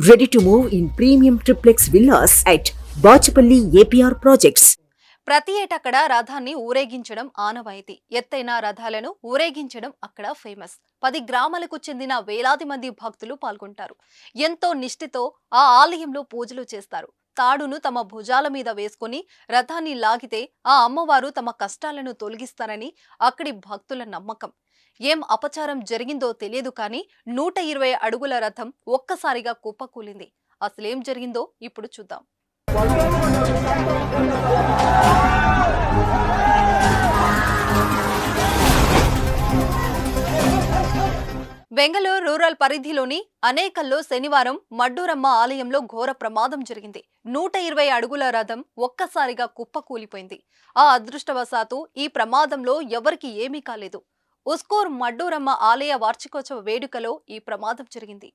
Ready to move in premium triplex villas at Bachapalli APR Projects. ప్రతి ఏటక్కడ రథాన్ని ఊరేగించడం ఆనవాయితీ. ఎత్తైన రథాలను ఊరేగించడం అక్కడ ఫేమస్. 10 గ్రామాలకు చెందిన వేలాది మంది భక్తులు పాల్గొంటారు. ఎంతో నిష్ఠతో ఆ ఆలయంలో పూజలు చేస్తారు. తాడును తమ భుజాల మీద వేసుకుని రథాన్ని లాగితే ఆ అమ్మవారు తమ కష్టాలను తొలగిస్తారని అక్కడి భక్తుల నమ్మకం. ఏం అపచారం జరిగిందో తెలియదు కానీ 120 అడుగుల రథం ఒక్కసారిగా కుప్పకూలింది. అసలేం జరిగిందో ఇప్పుడు చూద్దాం. బెంగళూరు రూరల్ పరిధిలోని అనేకల్లో శనివారం మడ్డూరమ్మ ఆలయంలో ఘోర ప్రమాదం జరిగింది. 120 అడుగుల రథం ఒక్కసారిగా కుప్పకూలిపోయింది. ఆ అదృష్టవశాత్తు ఈ ప్రమాదంలో ఎవరికి ఏమీ కాలేదు. ఉస్కూర్ మడ్డూరమ్మ ఆలయ వార్షికోత్సవ వేడుకలో ఈ ప్రమాదం జరిగింది.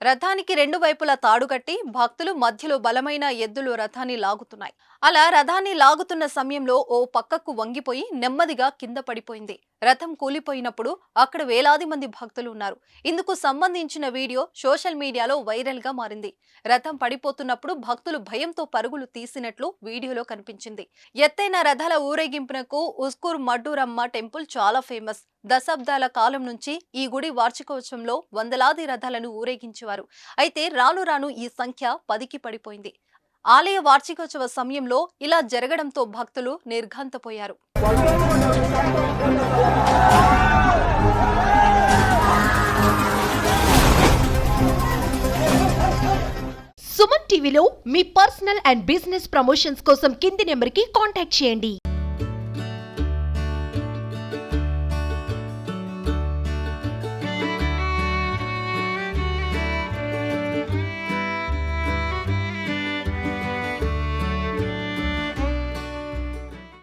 రథానికి 2 వైపులా తాడుగట్టి భక్తులు మధ్యలో బలమైన ఎద్దులు రథాన్ని లాగుతున్నాయి. అలా రథాన్ని లాగుతున్న సమయంలో ఓ పక్కకు వంగిపోయి నెమ్మదిగా కింద పడిపోయింది. రథం కూలిపోయినప్పుడు అక్కడ వేలాది మంది భక్తులు ఉన్నారు. ఇందుకు సంబంధించిన వీడియో సోషల్ మీడియాలో వైరల్ గా మారింది. రథం పడిపోతున్నప్పుడు భక్తులు భయంతో పరుగులు తీసినట్లు వీడియోలో కనిపించింది. ఎత్తైన రథాల ఊరేగింపునకు ఉస్కూర్ మడ్డూరమ్మ టెంపుల్ చాలా ఫేమస్. దశాబ్దాల కాలం నుంచి ఈ గుడి వార్షికోత్సవంలో వందలాది రథాలను ఊరేగించేవారు. అయితే రాను రాను ఈ సంఖ్య 10కి పడిపోయింది. ఆలయ వార్షికోత్సవ సమయంలో ఇలా జరగడంతో భక్తులు నిర్ఘాంతపోయారు. సుమన్ టీవీలో మీ పర్సనల్ అండ్ బిజినెస్ ప్రమోషన్స్ కోసం కింది నెంబర్కి కాంటాక్ట్ చేయండి.